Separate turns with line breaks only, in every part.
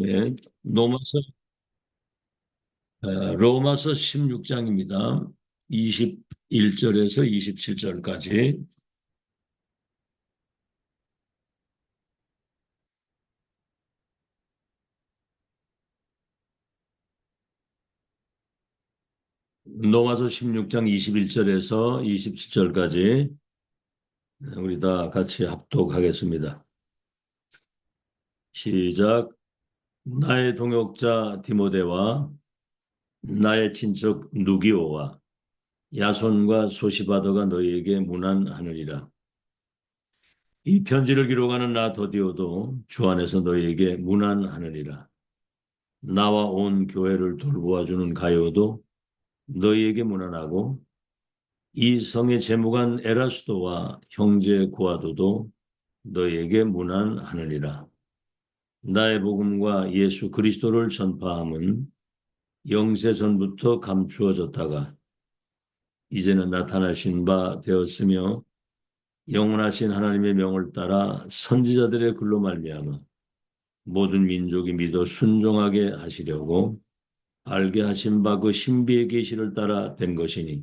네, 로마서 16장입니다. 21절에서 27절까지. 로마서 16장 21절에서 27절까지 우리 다 같이 합독하겠습니다. 시작. 나의 동역자 디모데와 나의 친척 누기오와 야손과 소시바더가 너희에게 문안하느니라. 이 편지를 기록하는 나 더디오도 주 안에서 너희에게 문안하느니라. 나와 온 교회를 돌보아주는 가요도 너희에게 문안하고 이 성의 재무관 에라스도와 형제 고아도도 너희에게 문안하느니라. 나의 복음과 예수 그리스도를 전파함은 영세 전부터 감추어졌다가 이제는 나타나신 바 되었으며 영원하신 하나님의 명을 따라 선지자들의 글로 말미암아 모든 민족이 믿어 순종하게 하시려고 알게 하신 바 그 신비의 계시를 따라 된 것이니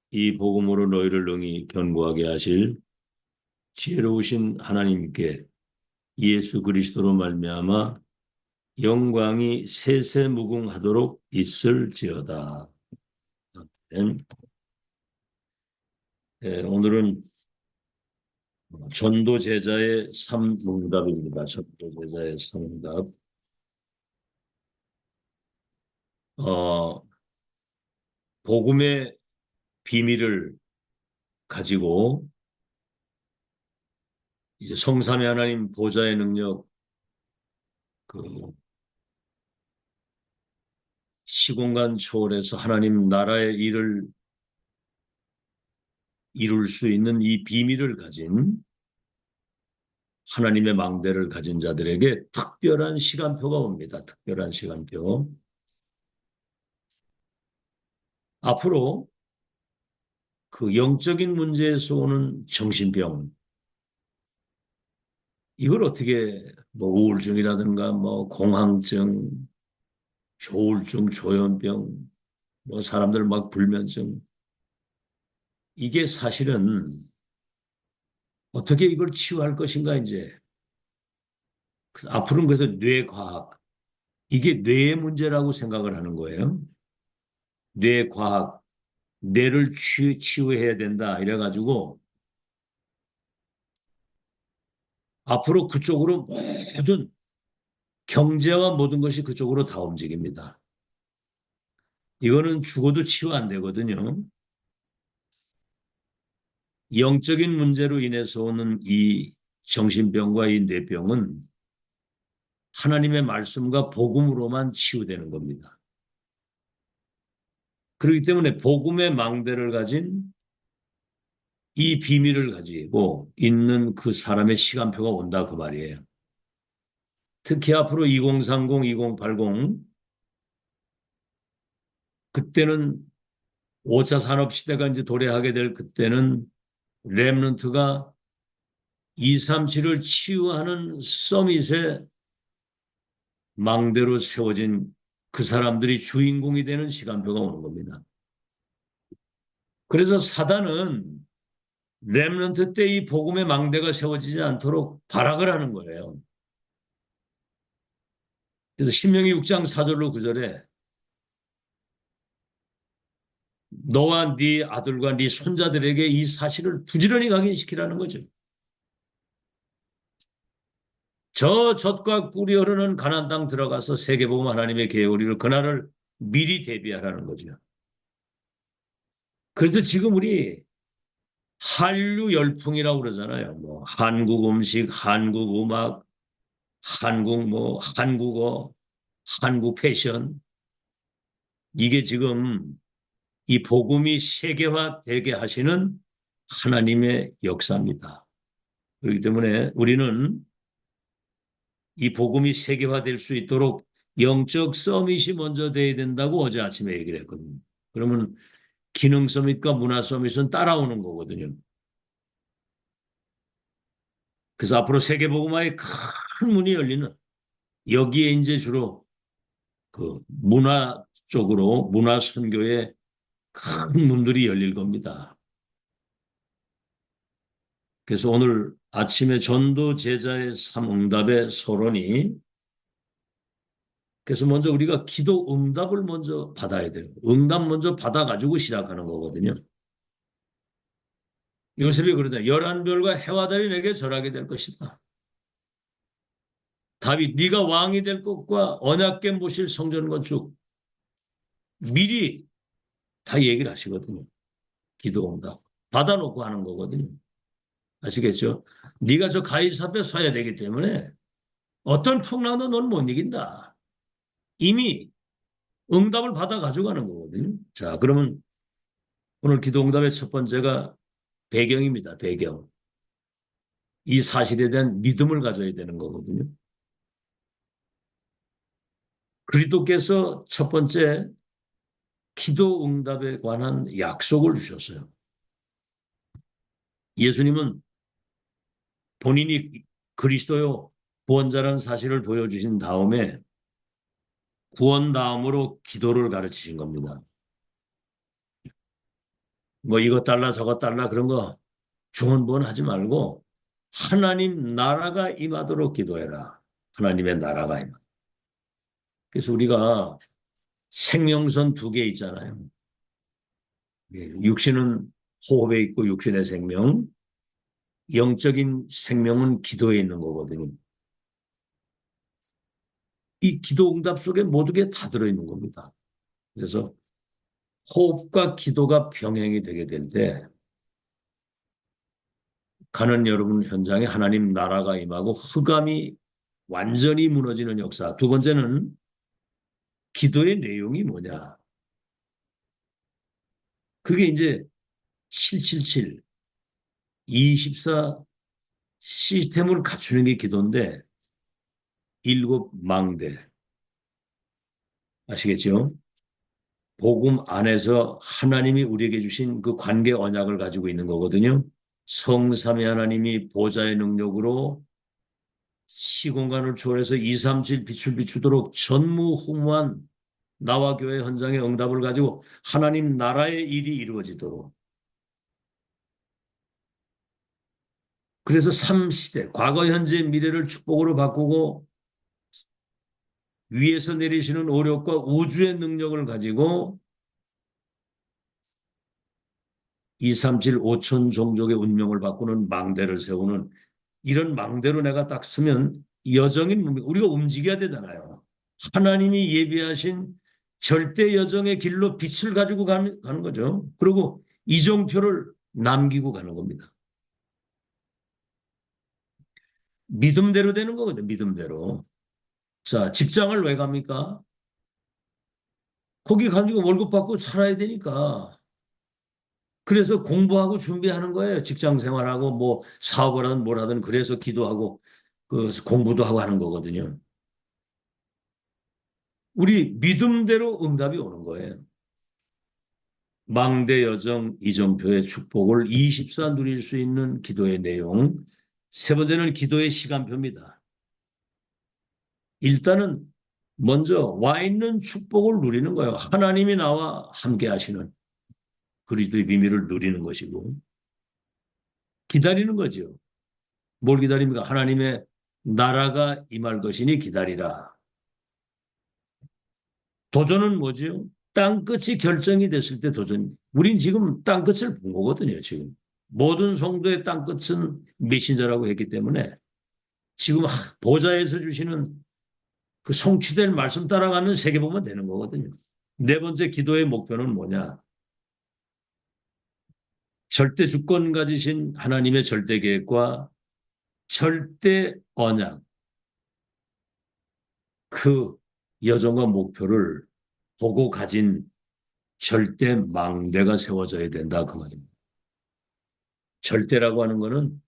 이 복음으로 너희를 능히 견고하게 하실 지혜로우신 하나님께 예수 그리스도로 말미암아 영광이 세세무궁하도록 있을지어다. 오늘은 전도 제자의 삼응답입니다. 전도 제자의 삼응답. 복음의 비밀을 가지고 이제 성삼위 하나님 보좌의 능력, 그 시공간 초월해서 하나님 나라의 일을 이룰 수 있는 이 비밀을 가진 하나님의 망대를 가진 자들에게 특별한 시간표가 옵니다. 특별한 시간표. 앞으로 그 영적인 문제에서 오는 정신병, 이걸 어떻게 뭐 우울증이라든가 뭐 공황증, 조울증, 조현병, 뭐 사람들 막 불면증, 이게 사실은 어떻게 이걸 치유할 것인가 이제 앞으로는 그래서 뇌과학, 이게 뇌의 문제라고 생각을 하는 거예요. 뇌과학, 뇌를 치유해야 된다 이래가지고 앞으로 그쪽으로 모든 경제와 모든 것이 그쪽으로 다 움직입니다. 이거는 죽어도 치유 안 되거든요. 영적인 문제로 인해서 오는 이 정신병과 이 뇌병은 하나님의 말씀과 복음으로만 치유되는 겁니다. 그렇기 때문에 복음의 망대를 가진 이 비밀을 가지고 있는 그 사람의 시간표가 온다 그 말이에요. 특히 앞으로 2030, 2080 그때는 5차 산업시대가 이제 도래하게 될 그때는 렘넌트가 237을 치유하는 서밋의 망대로 세워진 그 사람들이 주인공이 되는 시간표가 오는 겁니다. 그래서 사단은 렘넌트 때 이 복음의 망대가 세워지지 않도록 발악을 하는 거예요. 그래서 신명기 6장 4절로 9절에 너와 네 아들과 네 손자들에게 이 사실을 부지런히 각인시키라는 거죠. 저 젖과 꿀이 흐르는 가나안 땅 들어가서 세계복음 하나님의 계획을 그날을 미리 대비하라는 거죠. 그래서 지금 우리 한류 열풍이라고 그러잖아요. 뭐 한국 음식, 한국 음악, 한국 뭐 한국어, 한국 패션, 이게 지금 이 복음이 세계화되게 하시는 하나님의 역사입니다. 그렇기 때문에 우리는 이 복음이 세계화될 수 있도록 영적 서밋이 먼저 돼야 된다고 어제 아침에 얘기를 했거든요. 그러면 기능 서밋과 문화 서밋은 따라오는 거거든요. 그래서 앞으로 세계 복음화의 큰 문이 열리는 여기에 이제 주로 그 문화 쪽으로 문화 선교에 큰 문들이 열릴 겁니다. 그래서 오늘 아침에 전도 제자의 삶 응답의 서론이 그래서 먼저 우리가 기도 응답을 먼저 받아야 돼요. 응답 먼저 받아가지고 시작하는 거거든요. 요셉이 그러잖아요. 11별과 해와 달이 내게 절하게 될 것이다. 다윗 네가 왕이 될 것과 언약궤 모실 성전 건축 미리 다 얘기를 하시거든요. 기도 응답. 받아놓고 하는 거거든요. 아시겠죠? 네가 저 가이사 앞에 서야 되기 때문에 어떤 풍랑도 넌 못 이긴다. 이미 응답을 받아 가져가는 거거든요. 자, 그러면 오늘 기도 응답의 첫 번째가 배경입니다. 배경. 이 사실에 대한 믿음을 가져야 되는 거거든요. 그리스도께서 첫 번째 기도 응답에 관한 약속을 주셨어요. 예수님은 본인이 그리스도요 구원자라는 사실을 보여주신 다음에 구원 다음으로 기도를 가르치신 겁니다. 뭐 이것 달라 저것 달라 그런 거 중언부언하지 말고 하나님 나라가 임하도록 기도해라. 하나님의 나라가 임하. 그래서 우리가 생명선 두 개 있잖아요. 육신은 호흡에 있고 육신의 생명, 영적인 생명은 기도에 있는 거거든요. 이 기도 응답 속에 모든 게 다 들어있는 겁니다. 그래서 호흡과 기도가 병행이 되게 될 때 가는 여러분 현장에 하나님 나라가 임하고 흑암이 완전히 무너지는 역사. 두 번째는 기도의 내용이 뭐냐. 그게 이제 777, 24 시스템을 갖추는 게 기도인데 일곱 망대 아시겠죠? 복음 안에서 하나님이 우리에게 주신 그 관계 언약을 가지고 있는 거거든요. 성삼위 하나님이 보좌의 능력으로 시공간을 초월해서 237 빛을 비추도록 전무후무한 나와 교회 현장의 응답을 가지고 하나님 나라의 일이 이루어지도록 그래서 3시대 과거 현재 미래를 축복으로 바꾸고 위에서 내리시는 오력과 우주의 능력을 가지고 237 5천 종족의 운명을 바꾸는 망대를 세우는 이런 망대로 내가 딱 서면 여정인 우리가 움직여야 되잖아요. 하나님이 예비하신 절대 여정의 길로 빛을 가지고 가는 거죠. 그리고 이정표를 남기고 가는 겁니다. 믿음대로 되는 거거든요. 믿음대로. 자, 직장을 왜 갑니까? 거기 가지고 월급 받고 살아야 되니까. 그래서 공부하고 준비하는 거예요. 직장 생활하고 뭐 사업을 하든 뭘 하든 그래서 기도하고 그 공부도 하고 하는 거거든요. 우리 믿음대로 응답이 오는 거예요. 망대 여정 이정표의 축복을 24 누릴 수 있는 기도의 내용. 세 번째는 기도의 시간표입니다. 일단은 먼저 와 있는 축복을 누리는 거예요. 하나님이 나와 함께 하시는 그리스도의 비밀을 누리는 것이고 기다리는 거죠. 뭘 기다립니까? 하나님의 나라가 임할 것이니 기다리라. 도전은 뭐죠? 땅끝이 결정이 됐을 때 도전. 우린 지금 땅끝을 본 거거든요, 지금. 모든 성도의 땅끝은 메신저라고 했기 때문에 지금 보좌에서 주시는 그 성취될 말씀 따라가는 세계 보면 되는 거거든요. 네 번째 기도의 목표는 뭐냐? 절대 주권 가지신 하나님의 절대 계획과 절대 언약, 그 여정과 목표를 보고 가진 절대 망대가 세워져야 된다 그 말입니다. 절대라고 하는 거는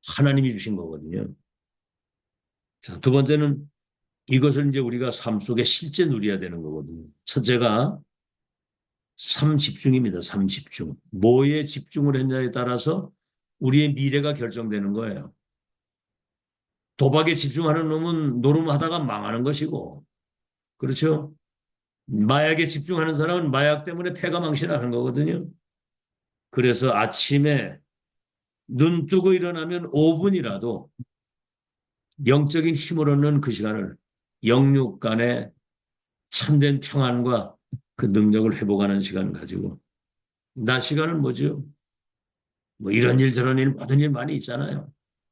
하나님이 주신 거거든요. 자, 두 번째는 이것을 이제 우리가 삶 속에 실제 누려야 되는 거거든요. 첫째가 삼집중입니다. 삼집중. 뭐에 집중을 했냐에 따라서 우리의 미래가 결정되는 거예요. 도박에 집중하는 놈은 노름하다가 망하는 것이고, 그렇죠? 마약에 집중하는 사람은 마약 때문에 폐가 망신하는 거거든요. 그래서 아침에 눈 뜨고 일어나면 5분이라도 영적인 힘을 얻는 그 시간을 영육 간의 참된 평안과 그 능력을 회복하는 시간 가지고 낮 시간은 뭐죠? 뭐 이런 일 저런 일 모든 일 많이 있잖아요.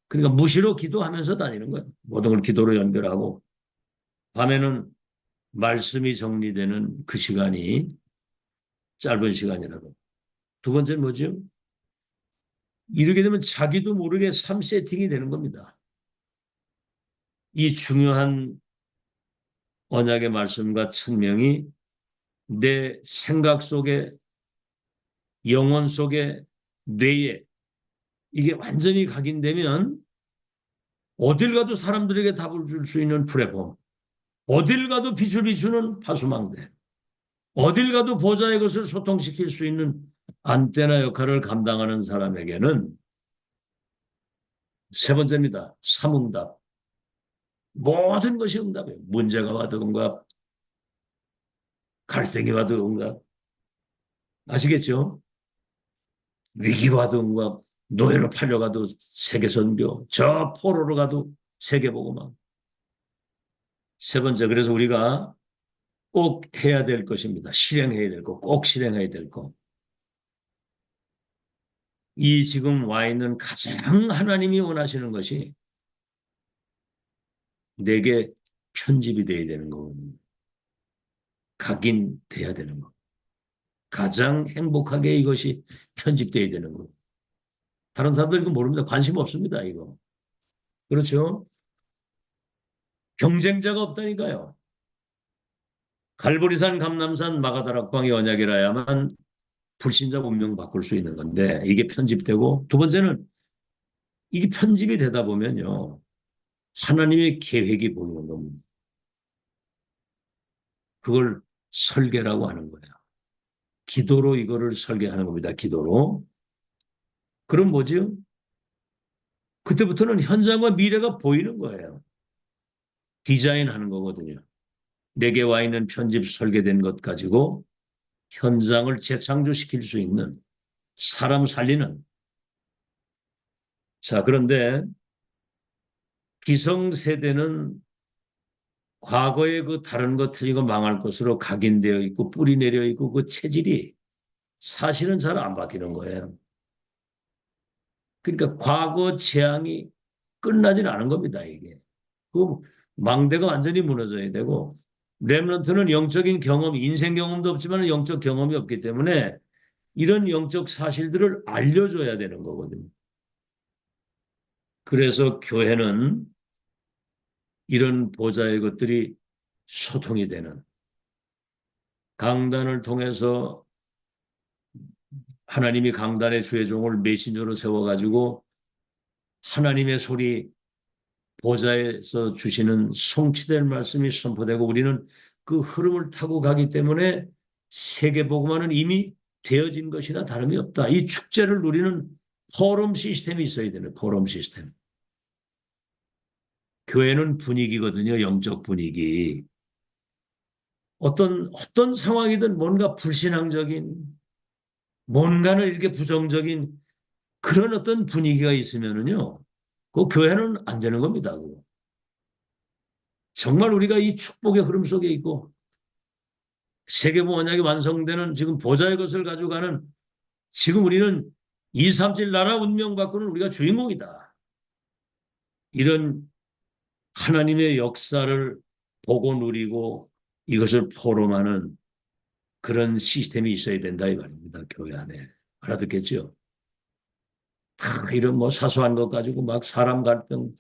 그러니까 무시로 기도하면서 다니는 거예요. 모든 걸 기도로 연결하고 밤에는 말씀이 정리되는 그 시간이 짧은 시간이라도. 두 번째는 뭐죠? 이렇게 되면 자기도 모르게 삶 세팅이 되는 겁니다. 이 중요한 언약의 말씀과 천명이 내 생각 속에, 영혼 속에, 뇌에 이게 완전히 각인되면 어딜 가도 사람들에게 답을 줄 수 있는 플랫폼, 어딜 가도 빛을 비추는 파수망대, 어딜 가도 보좌의 것을 소통시킬 수 있는 안테나 역할을 감당하는 사람에게는 세 번째입니다. 삼응답. 모든 것이 응답이에요. 문제가 와도 응답, 갈등이 와도 응답. 아시겠죠? 위기가 와도 응답, 노예로 팔려가도 세계선교, 저 포로로 가도 세계보고만. 세 번째, 그래서 우리가 꼭 해야 될 것입니다. 실행해야 될 것, 꼭 실행해야 될 것. 이 지금 와 있는 가장 하나님이 원하시는 것이 내게 편집이 돼야 되는 거거든요. 각인돼야 되는 거. 가장 행복하게 이것이 편집돼야 되는 거. 다른 사람들 이거 모릅니다. 관심 없습니다. 이거. 그렇죠? 경쟁자가 없다니까요. 갈보리산, 감남산, 마가다락방의 언약이라야만 불신자 운명 바꿀 수 있는 건데 이게 편집되고 두 번째는 이게 편집이 되다 보면요. 하나님의 계획이 보이는 겁니다. 그걸 설계라고 하는 거예요. 기도로 이거를 설계하는 겁니다. 기도로. 그럼 뭐죠? 그때부터는 현장과 미래가 보이는 거예요. 디자인하는 거거든요. 내게 와 있는 편집 설계된 것 가지고 현장을 재창조시킬 수 있는 사람 살리는. 자, 그런데 기성세대는 과거의 그 다른 것 틀리고 망할 것으로 각인되어 있고 뿌리 내려 있고 그 체질이 사실은 잘 안 바뀌는 거예요. 그러니까 과거 재앙이 끝나지는 않은 겁니다, 이게. 그 망대가 완전히 무너져야 되고 렘넌트는 영적인 경험, 인생 경험도 없지만 영적 경험이 없기 때문에 이런 영적 사실들을 알려줘야 되는 거거든요. 그래서 교회는 이런 보좌의 것들이 소통이 되는 강단을 통해서 하나님이 강단의 주의 종을 메신저로 세워가지고 하나님의 소리 보좌에서 주시는 성취된 말씀이 선포되고 우리는 그 흐름을 타고 가기 때문에 세계복음화는 이미 되어진 것이나 다름이 없다. 이 축제를 누리는 포럼 시스템이 있어야 되는 포럼 시스템. 교회는 분위기거든요. 영적 분위기. 어떤 상황이든 뭔가 불신앙적인 뭔가는 이렇게 부정적인 그런 어떤 분위기가 있으면은요. 그 교회는 안 되는 겁니다. 그거. 정말 우리가 이 축복의 흐름 속에 있고 세계보 언약이 완성되는 지금 보좌의 것을 가져가는 지금 우리는 237 나라 운명 바꾸는 우리가 주인공이다. 이런 하나님의 역사를 보고 누리고 이것을 포럼하는 그런 시스템이 있어야 된다 이 말입니다. 교회 안에. 알아듣겠죠? 이런 뭐 사소한 것 가지고 막 사람 갈등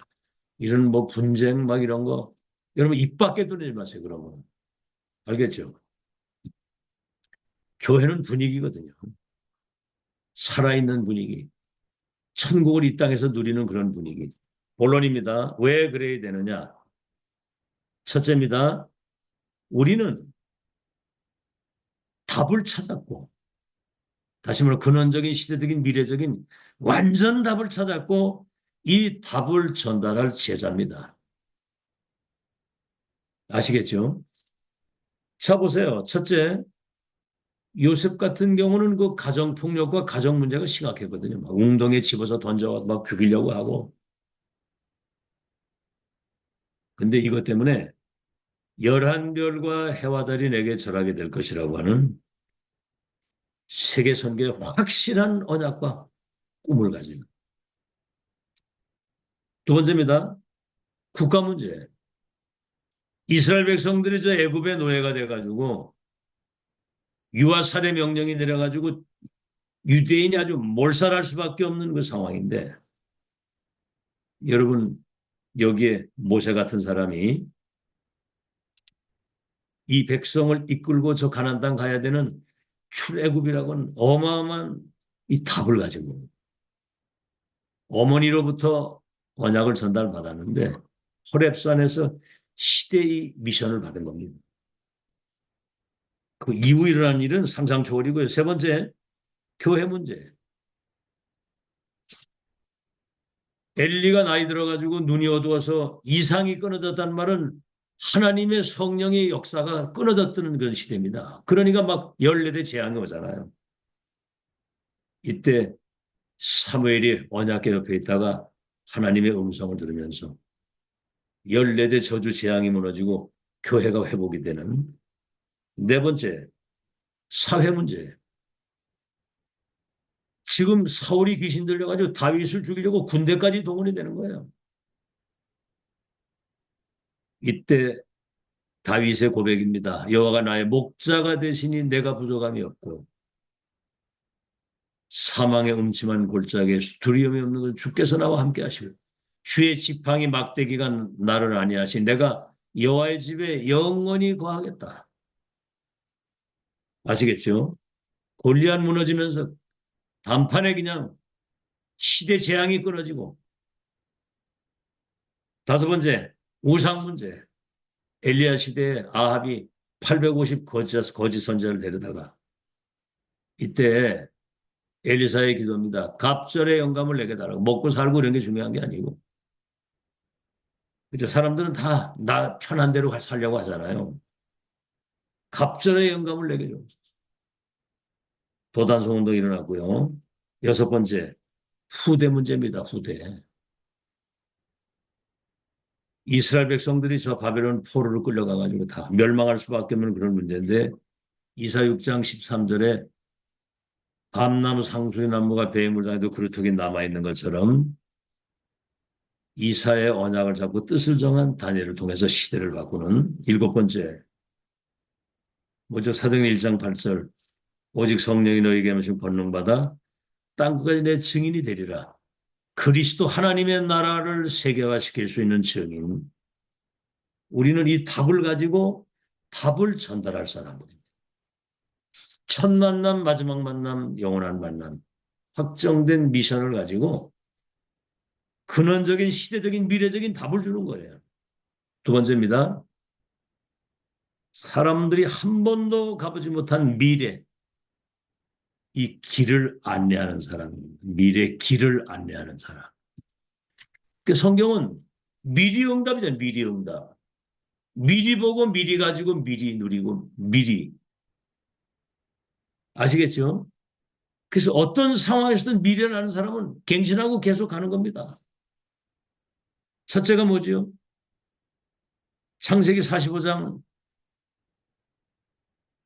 이런 뭐 분쟁 막 이런 거 여러분 입 밖에 들이지 마세요. 그러면 알겠죠? 교회는 분위기거든요. 살아있는 분위기. 천국을 이 땅에서 누리는 그런 분위기. 본론입니다. 왜 그래야 되느냐? 첫째입니다. 우리는 답을 찾았고 다시 말해 근원적인 시대적인 미래적인 완전 답을 찾았고 이 답을 전달할 제자입니다. 아시겠죠? 자, 보세요. 첫째, 요셉 같은 경우는 그 가정폭력과 가정 문제가 심각했거든요. 막 웅덩이에 집어서 던져 막 죽이려고 하고. 근데 이것 때문에 열한 별과 해와 달이 내게 절하게 될 것이라고 하는 세계 선교의 확실한 언약과 꿈을 가진. 두 번째입니다. 국가 문제. 이스라엘 백성들이 저 애굽의 노예가 돼가지고 유아 살해 명령이 내려가지고 유대인이 아주 몰살할 수밖에 없는 그 상황인데 여러분 여기에 모세 같은 사람이 이 백성을 이끌고 저 가나안 땅 가야 되는 출애굽이라고는 어마어마한 이 답을 가지고 어머니로부터 언약을 전달받았는데 호렙산에서 시대의 미션을 받은 겁니다. 그 이후 일어난 일은 상상 초월이고요. 세 번째, 교회 문제. 엘리가 나이 들어가지고 눈이 어두워서 이상이 끊어졌다는 말은 하나님의 성령의 역사가 끊어졌다는 그런 시대입니다. 그러니까 막 14대 재앙이 오잖아요. 이때 사무엘이 언약궤 옆에 있다가 하나님의 음성을 들으면서 14대 저주 재앙이 무너지고 교회가 회복이 되는. 네 번째, 사회 문제. 지금 사울이 귀신 들려가지고 다윗을 죽이려고 군대까지 동원이 되는 거예요. 이때 다윗의 고백입니다. 여호와가 나의 목자가 되시니 내가 부족함이 없고 사망의 음침한 골짜기에 두려움이 없는 건 주께서 나와 함께 하시고 주의 지팡이 막대기가 나를 아니하시 내가 여호와의 집에 영원히 거하겠다. 아시겠죠? 골리앗 무너지면서 단판에 그냥 시대 재앙이 끊어지고 다섯 번째 우상 문제. 엘리야 시대에 아합이 850 거짓 선지자를 데려다가 이때 엘리사의 기도입니다. 갑절의 영감을 내게 달라고. 먹고 살고 이런 게 중요한 게 아니고. 그죠? 사람들은 다 나 편한 대로 살려고 하잖아요. 갑절의 영감을 내게 줘. 도단성 운동이 일어났고요. 여섯 번째, 후대 문제입니다. 후대. 이스라엘 백성들이 저 바벨론 포로로 끌려가가지고 다 멸망할 수밖에 없는 그런 문제인데 이사 6장 13절에 밤나무 상수리 나무가 배임을 당해도 그루터기 남아있는 것처럼 이사의 언약을 잡고 뜻을 정한 다니엘을 통해서 시대를 바꾸는 일곱 번째 뭐죠? 사도행전 1장 8절 오직 성령이 너희에게 하신 권능받아 땅끝까지 내 증인이 되리라. 그리스도 하나님의 나라를 세계화시킬 수 있는 증인. 우리는 이 답을 가지고 답을 전달할 사람들입니다. 첫 만남, 마지막 만남, 영원한 만남. 확정된 미션을 가지고 근원적인 시대적인 미래적인 답을 주는 거예요. 두 번째입니다. 사람들이 한 번도 가보지 못한 미래, 이 길을 안내하는 사람입니다. 미래 길을 안내하는 사람. 그 성경은 미리 응답이잖아요. 미리 응답. 미리 보고 미리 가지고 미리 누리고 미리. 아시겠죠? 그래서 어떤 상황에서든 미래를 아는 사람은 갱신하고 계속 가는 겁니다. 첫째가 뭐지요? 창세기 45장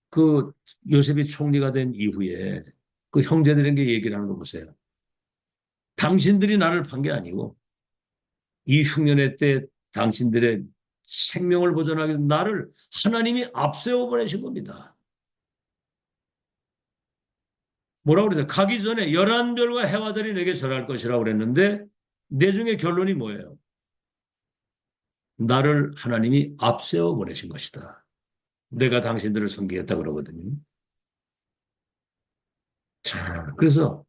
그 요셉이 총리가 된 이후에 그 형제들에게 얘기를 하는 거 보세요. 당신들이 나를 판 게 아니고 이 흉년의 때 당신들의 생명을 보존하기 위해서 나를 하나님이 앞세워 보내신 겁니다. 뭐라고 그러세요? 가기 전에 11별과 해와 달이 내게 절할 것이라고 그랬는데 내중의 결론이 뭐예요? 나를 하나님이 앞세워 보내신 것이다. 내가 당신들을 섬기겠다 그러거든요. 자, 그래서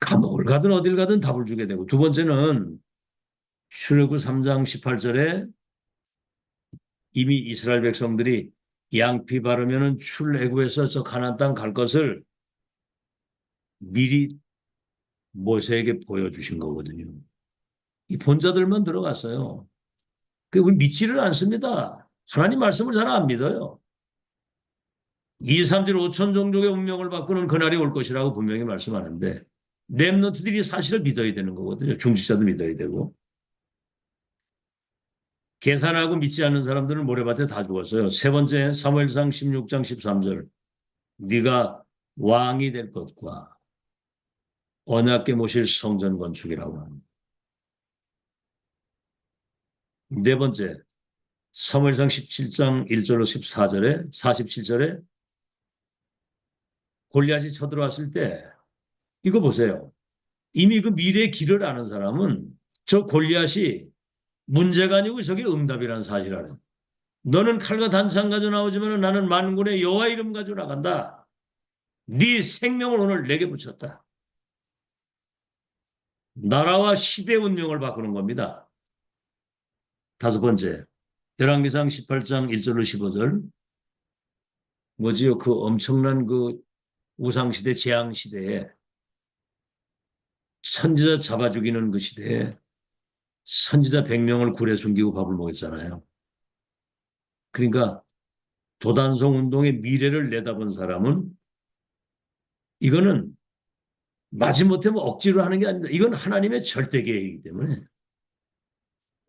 감옥을 가든 어딜 가든 답을 주게 되고 두 번째는 출애굽 3장 18절에 이미 이스라엘 백성들이 양피 바르면은 출애굽에서 저 가나안 땅 갈 것을 미리 모세에게 보여주신 거거든요. 이 본자들만 들어갔어요. 우리 믿지를 않습니다. 하나님 말씀을 잘 안 믿어요. 2, 3질 5천 종족의 운명을 바꾸는 그날이 올 것이라고 분명히 말씀하는데 렘넌트들이 사실을 믿어야 되는 거거든요. 중직자도 믿어야 되고. 계산하고 믿지 않는 사람들은 모래밭에 다 죽었어요. 세 번째 사무엘상 16장 13절 네가 왕이 될 것과 언약궤 모실 성전 건축이라고 합니다. 네 번째 사무엘상 17장 1절로 14절에 47절에 골리앗이 쳐들어왔을 때 이거 보세요. 이미 그 미래의 길을 아는 사람은 저 골리앗이 문제가 아니고 저게 응답이라는 사실을 알아요. 너는 칼과 단창 가져 나오지만 나는 만군의 여호와 이름 가지고 나간다. 네 생명을 오늘 내게 붙였다. 나라와 시대 운명을 바꾸는 겁니다. 다섯 번째, 열왕기상 18장 1절로 15절 뭐지요? 그 엄청난 그 우상시대, 재앙시대에 선지자 잡아 죽이는 그 시대에 선지자 100명을 굴에 숨기고 밥을 먹였잖아요. 그러니까 도단성 운동의 미래를 내다본 사람은 이거는 마지못해 뭐 억지로 하는 게 아닙니다. 이건 하나님의 절대 계획이기 때문에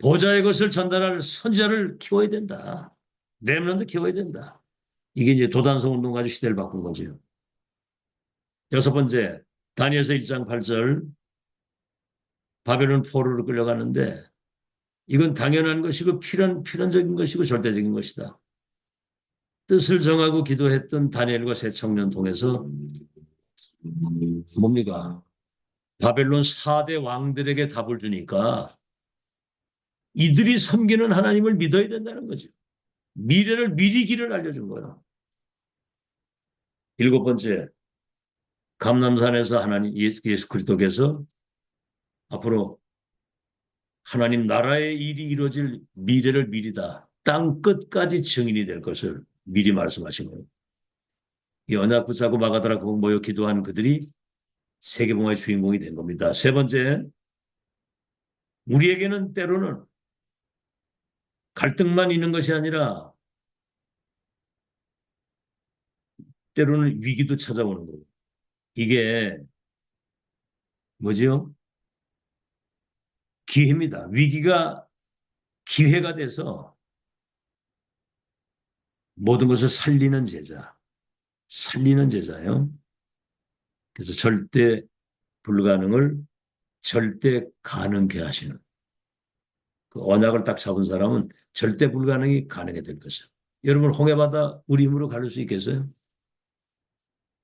보좌의 것을 전달할 선지자를 키워야 된다. 렘넌트 키워야 된다. 이게 이제 도단성 운동 가지고 시대를 바꾼 거죠. 여섯 번째, 다니엘서 1장 8절 바벨론 포로로 끌려가는데 이건 당연한 것이고 필연적인 것이고 절대적인 것이다. 뜻을 정하고 기도했던 다니엘과 세 청년 통해서 뭡니까? 바벨론 4대 왕들에게 답을 주니까 이들이 섬기는 하나님을 믿어야 된다는 거죠. 미래를 미리 길을 알려준 거예요. 일곱 번째, 감람산에서 하나님 예수 그리스도께서 앞으로 하나님 나라의 일이 이루어질 미래를 미리다. 땅 끝까지 증인이 될 것을 미리 말씀하신 거예요. 이 언약 붙잡고 마가다라 국 모여 기도한 그들이 세계봉화의 주인공이 된 겁니다. 세 번째, 우리에게는 때로는 갈등만 있는 것이 아니라 때로는 위기도 찾아오는 거예요. 이게 뭐지요? 기회입니다. 위기가 기회가 돼서 모든 것을 살리는 제자예요. 그래서 절대 불가능을 절대 가능케 하시는 그 언약을 딱 잡은 사람은 절대 불가능이 가능해 될 것이죠. 여러분 홍해바다 우리 힘으로 가를 수 있겠어요?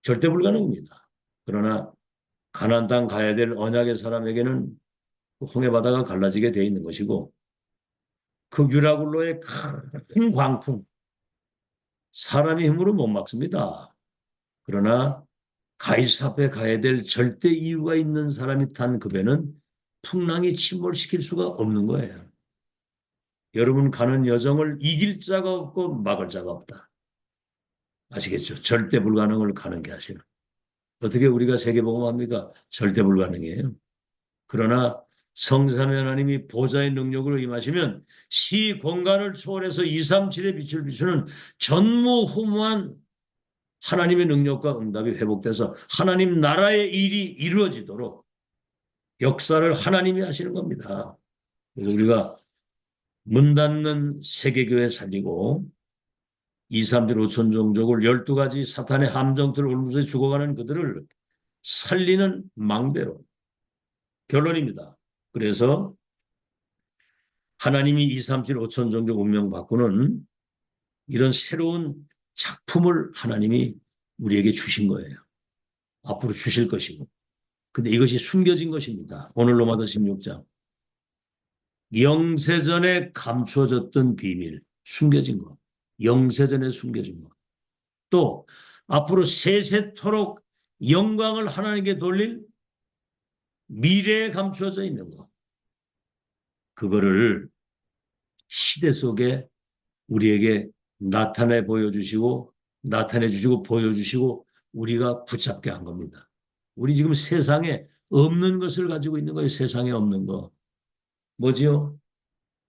절대 불가능입니다. 그러나 가나안 땅 가야 될 언약의 사람에게는 홍해바다가 갈라지게 돼 있는 것이고 그 유라굴로의 큰 광풍 사람의 힘으로 못 막습니다. 그러나 가이사 앞에 가야 될 절대 이유가 있는 사람이 탄 그 배는 풍랑이 침몰시킬 수가 없는 거예요. 여러분 가는 여정을 이길 자가 없고 막을 자가 없다. 아시겠죠? 절대 불가능을 가능케 하시는. 어떻게 우리가 세계복음합니까? 절대 불가능이에요. 그러나 성삼위 하나님이 보좌의 능력으로 임하시면 시 공간을 초월해서 237의 빛을 비추는 전무후무한 하나님의 능력과 응답이 회복돼서 하나님 나라의 일이 이루어지도록 역사를 하나님이 하시는 겁니다. 그래서 우리가 문 닫는 세계교회 살리고 2, 3질 5천 종족을 12가지 사탄의 함정들 올무에 죽어가는 그들을 살리는 망대로 결론입니다. 그래서 하나님이 2, 3질 5천 종족 운명 바꾸는 이런 새로운 작품을 하나님이 우리에게 주신 거예요. 앞으로 주실 것이고. 근데 이것이 숨겨진 것입니다. 오늘 로마서 16장. 영세전에 감추어졌던 비밀, 숨겨진 것. 영세전에 숨겨진 것. 또 앞으로 세세토록 영광을 하나님께 돌릴 미래에 감추어져 있는 것. 그거를 시대 속에 우리에게 나타내 보여주시고 나타내 주시고 보여주시고 우리가 붙잡게 한 겁니다. 우리 지금 세상에 없는 것을 가지고 있는 거예요. 세상에 없는 거. 뭐지요?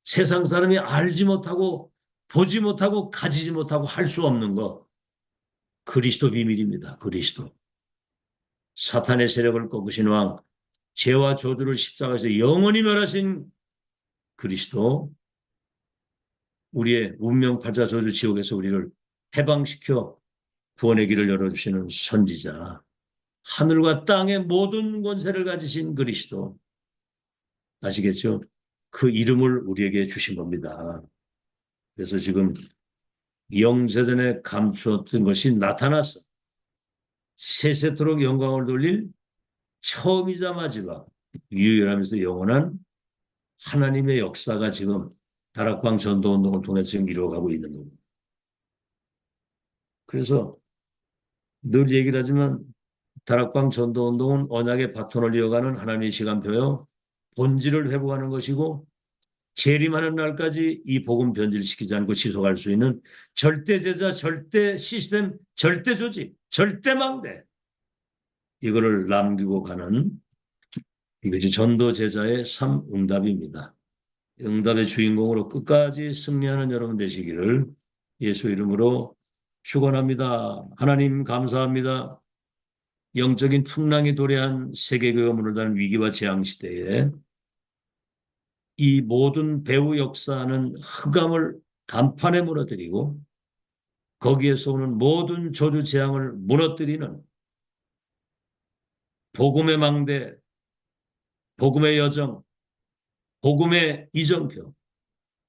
세상 사람이 알지 못하고 보지 못하고 가지지 못하고 할 수 없는 것. 그리스도 비밀입니다. 그리스도. 사탄의 세력을 꺾으신 왕, 죄와 저주를 십자가에서 영원히 멸하신 그리스도, 우리의 운명 팔자 저주 지옥에서 우리를 해방시켜 구원의 길을 열어주시는 선지자, 하늘과 땅의 모든 권세를 가지신 그리스도, 아시겠죠? 그 이름을 우리에게 주신 겁니다. 그래서 지금 영세전에 감추었던 것이 나타나서 세세토록 영광을 돌릴 처음이자 마지막 유일하면서 영원한 하나님의 역사가 지금 다락방 전도운동을 통해서 지금 이루어가고 있는 겁니다. 그래서 늘 얘기를 하지만 다락방 전도운동은 언약의 바톤을 이어가는 하나님의 시간표요. 본질을 회복하는 것이고 재림하는 날까지 이 복음 변질시키지 않고 지속할 수 있는 절대 제자, 절대 시스템, 절대 조직, 절대 망대 이거를 남기고 가는 이것이 전도 제자의 삶 응답입니다. 응답의 주인공으로 끝까지 승리하는 여러분 되시기를 예수 이름으로 축원합니다. 하나님 감사합니다. 영적인 풍랑이 도래한 세계교회 문을 닫는 위기와 재앙 시대에 이 모든 배후 역사는 흑암을 단판에 무너뜨리고 거기에서 오는 모든 저주 재앙을 무너뜨리는 복음의 망대, 복음의 여정, 복음의 이정표,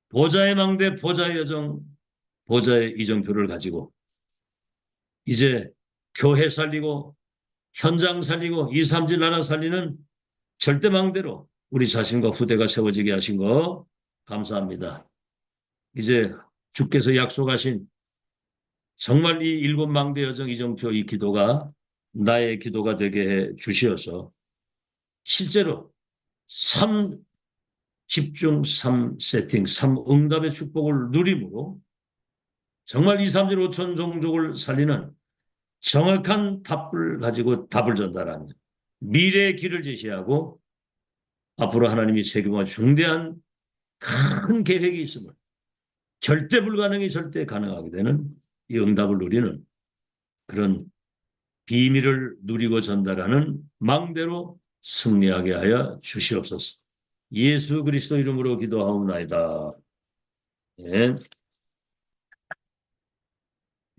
보좌의 망대, 보좌의 여정, 보좌의 이정표를 가지고 이제 교회 살리고 현장 살리고 2, 3질 나라 살리는 절대망대로 우리 자신과 후대가 세워지게 하신 거 감사합니다. 이제 주께서 약속하신 정말 이 일곱 망대 여정 이정표 이 기도가 나의 기도가 되게 해 주시어서 실제로 3 집중, 3 세팅, 3 응답의 축복을 누림으로 정말 2, 3질 5천 종족을 살리는 정확한 답을 가지고 답을 전달하는 미래의 길을 제시하고 앞으로 하나님이 세계와 중대한 큰 계획이 있음을 절대 불가능이 절대 가능하게 되는 이 응답을 누리는 그런 비밀을 누리고 전달하는 망대로 승리하게 하여 주시옵소서. 예수 그리스도 이름으로 기도하옵나이다. 예,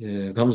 예, 감사합니다.